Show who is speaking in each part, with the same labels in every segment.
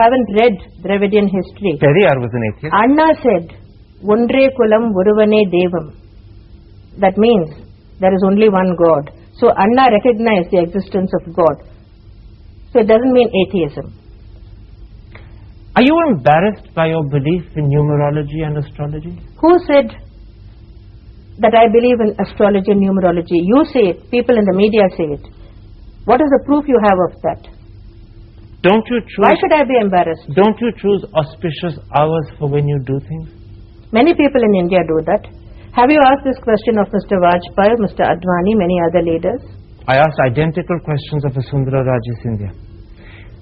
Speaker 1: haven't read Dravidian history.
Speaker 2: Periyar was an atheist.
Speaker 1: Anna said, Undre kulam uruvane devam. That means there is only one God. So Anna recognized the existence of God. So it doesn't mean atheism.
Speaker 2: Are you embarrassed by your belief in numerology and astrology?
Speaker 1: Who said that I believe in astrology and numerology? You say it. People in the media say it. What is the proof you have of that?
Speaker 2: Don't you choose?
Speaker 1: Why should I be embarrassed?
Speaker 2: Don't you choose auspicious hours for when you do things?
Speaker 1: Many people in India do that. Have you asked this question of Mr. Vajpayee, Mr. Advani, many other leaders?
Speaker 2: I asked identical questions of Vasundhara Raje Scindia.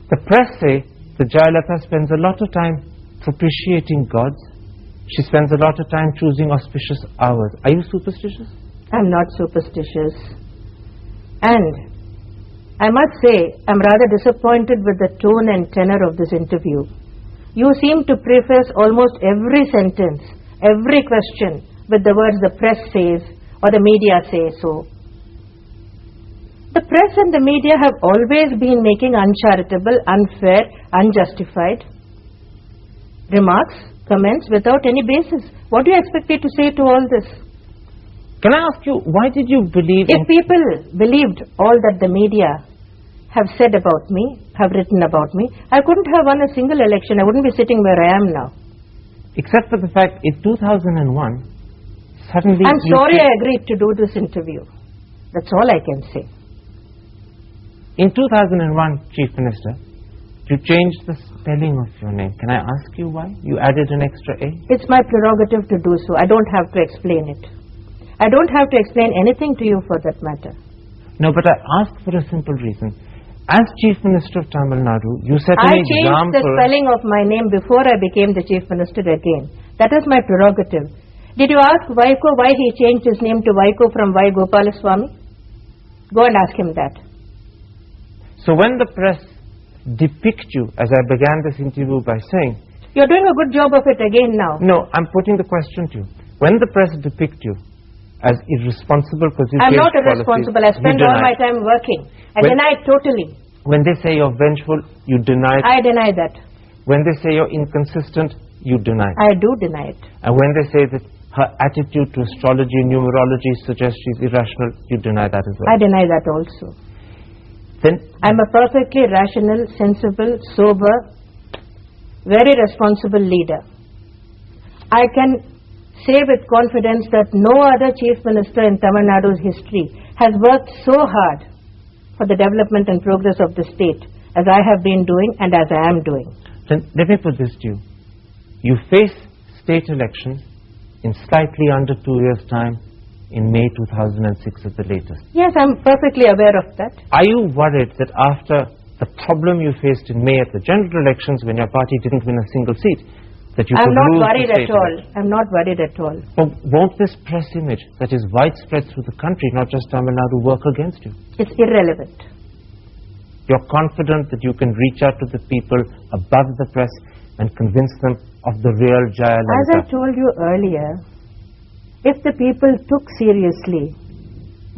Speaker 2: The press say that Jayalaitha spends a lot of time propitiating gods. She spends a lot of time choosing auspicious hours. Are you superstitious?
Speaker 1: I'm not superstitious. And I must say, I'm rather disappointed with the tone and tenor of this interview. You seem to preface almost every sentence, every question, with the words the press says or the media say so. The press and the media have always been making uncharitable, unfair, unjustified remarks, comments without any basis. What do you expect me to say to all this?
Speaker 2: Can I ask you, why did you believe
Speaker 1: If people believed all that the media have said about me, have written about me, I couldn't have won a single election. I wouldn't be sitting where I am now.
Speaker 2: Except for the fact in 2001, suddenly...
Speaker 1: I'm sorry I agreed to do this interview. That's all I can say.
Speaker 2: In 2001, Chief Minister, you changed the spelling of your name. Can I ask you why? You added an extra A?
Speaker 1: It's my prerogative to do so. I don't have to explain it. I don't have to explain anything to you for that matter.
Speaker 2: No, but I asked for a simple reason. As Chief Minister of Tamil Nadu, you set an example...
Speaker 1: I changed the spelling of my name before I became the Chief Minister again. That is my prerogative. Did you ask Vaiko why he changed his name to Vaiko from Y. Gopalaswamy? Go and ask him that.
Speaker 2: So when the press depict you, as I began this interview by saying...
Speaker 1: You're doing a good job of it again now.
Speaker 2: No, I'm putting the question to you. When the press depict you as irresponsible because you
Speaker 1: I'm
Speaker 2: changed
Speaker 1: not irresponsible. I spend all my time working. I deny it totally.
Speaker 2: When they say you're vengeful, you deny it.
Speaker 1: I deny that.
Speaker 2: When they say you're inconsistent, you deny it.
Speaker 1: I do deny it.
Speaker 2: And when they say that her attitude to astrology and numerology suggests she's irrational, you deny that as well.
Speaker 1: I deny that also.
Speaker 2: Then
Speaker 1: I'm a perfectly rational, sensible, sober, very responsible leader. I can say with confidence that no other Chief Minister in Tamil Nadu's history has worked so hard for the development and progress of the state as I have been doing and as I am doing.
Speaker 2: Then let me put this to you. You face state elections in slightly under 2 years' time in May 2006 at the latest.
Speaker 1: Yes, I'm perfectly aware of that.
Speaker 2: Are you worried that after the problem you faced in May at the general elections when your party didn't win a single seat, that you
Speaker 1: I'm
Speaker 2: could
Speaker 1: not
Speaker 2: lose
Speaker 1: worried
Speaker 2: the state
Speaker 1: at all.
Speaker 2: election?
Speaker 1: I'm not worried at all.
Speaker 2: But won't this press image that is widespread through the country, not just Tamil Nadu, work against you?
Speaker 1: It's irrelevant.
Speaker 2: You're confident that you can reach out to the people above the press and convince them of the real Jayalaitha?
Speaker 1: As I told you earlier, if the people took seriously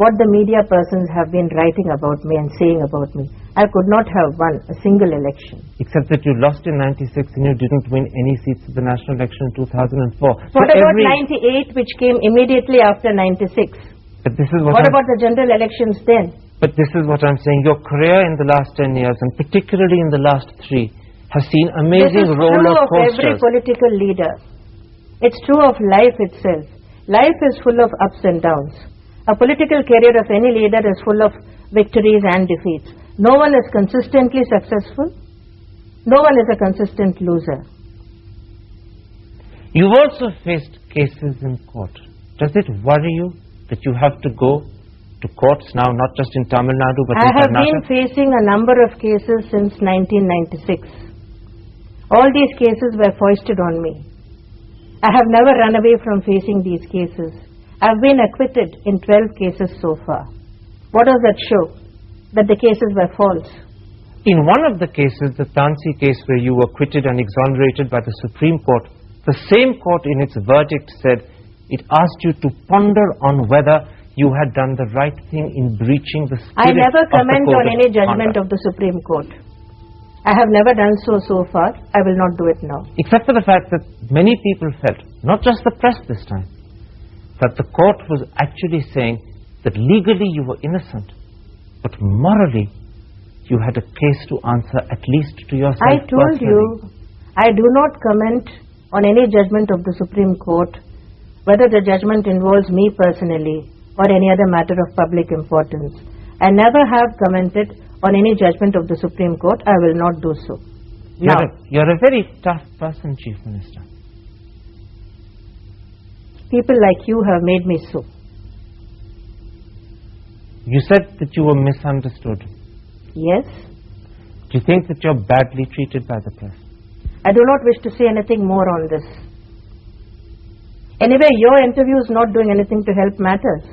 Speaker 1: what the media persons have been writing about me and saying about me, I could not have won a single election.
Speaker 2: Except that you lost in 96 and you didn't win any seats at the national election in 2004.
Speaker 1: What about 98, which came immediately after 96?
Speaker 2: But this is
Speaker 1: what about the general elections then?
Speaker 2: But this is what I'm saying. Your career in the last 10 years, and particularly in the last 3, has seen amazing roller coasters.
Speaker 1: This is true of every political leader. It's true of life itself. Life is full of ups and downs. A political career of any leader is full of victories and defeats. No one is consistently successful. No one is a consistent loser.
Speaker 2: You've also faced cases in court. Does it worry you that you have to go to courts now, not just in Tamil Nadu, but in Karnataka?
Speaker 1: I have been facing a number of cases since 1996. All these cases were foisted on me. I have never run away from facing these cases. I have been acquitted in 12 cases so far. What does that show? That the cases were false.
Speaker 2: In one of the cases, the Tansi case where you were acquitted and exonerated by the Supreme Court, the same court in its verdict said it asked you to ponder on whether you had done the right thing in breaching the spirit
Speaker 1: I never comment
Speaker 2: of the
Speaker 1: on any
Speaker 2: Code of
Speaker 1: judgment
Speaker 2: Conduct.
Speaker 1: of the Supreme Court. I have never done so far. I will not do it now.
Speaker 2: Except for the fact that many people felt, not just the press this time, that the court was actually saying that legally you were innocent, but morally you had a case to answer, at least to yourself
Speaker 1: I told
Speaker 2: personally.
Speaker 1: you, I do not comment on any judgment of the Supreme Court, whether the judgment involves me personally or any other matter of public importance. I never have commented on any judgment of the Supreme Court. I will not do so.
Speaker 2: You're a very tough person, Chief Minister.
Speaker 1: People like you have made me so.
Speaker 2: You said that you were misunderstood.
Speaker 1: Yes.
Speaker 2: Do you think that you're badly treated by the press?
Speaker 1: I do not wish to say anything more on this. Anyway, your interview is not doing anything to help matters.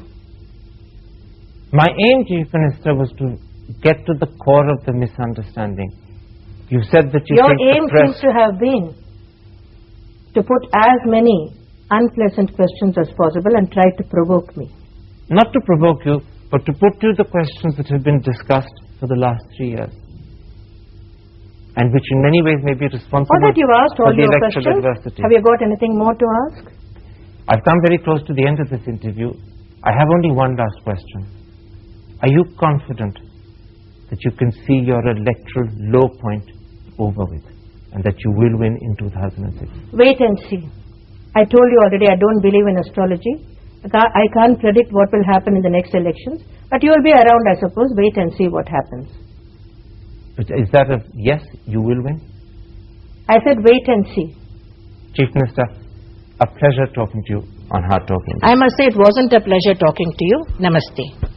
Speaker 2: My aim, Chief Minister, was to get to the core of the misunderstanding. You said that you
Speaker 1: Your
Speaker 2: think
Speaker 1: aim
Speaker 2: the press...
Speaker 1: seems to have been to put as many unpleasant questions as possible and try to provoke me.
Speaker 2: Not to provoke you, but to put to you the questions that have been discussed for the last 3 years, and which in many ways may be responsible
Speaker 1: Or that you've asked
Speaker 2: for
Speaker 1: all
Speaker 2: the
Speaker 1: your
Speaker 2: electoral
Speaker 1: questions.
Speaker 2: adversity.
Speaker 1: Have you got anything more to ask?
Speaker 2: I've come very close to the end of this interview. I have only one last question. Are you confident that you can see your electoral low point over with, and that you will win in 2006?
Speaker 1: Wait and see. I told you already I don't believe in astrology. I can't predict what will happen in the next elections, but you will be around, I suppose. Wait and see what happens.
Speaker 2: But is that a yes, you will win?
Speaker 1: I said wait and see.
Speaker 2: Chief Minister, a pleasure talking to you on Hard Talking.
Speaker 1: I must say it wasn't a pleasure talking to you. Namaste.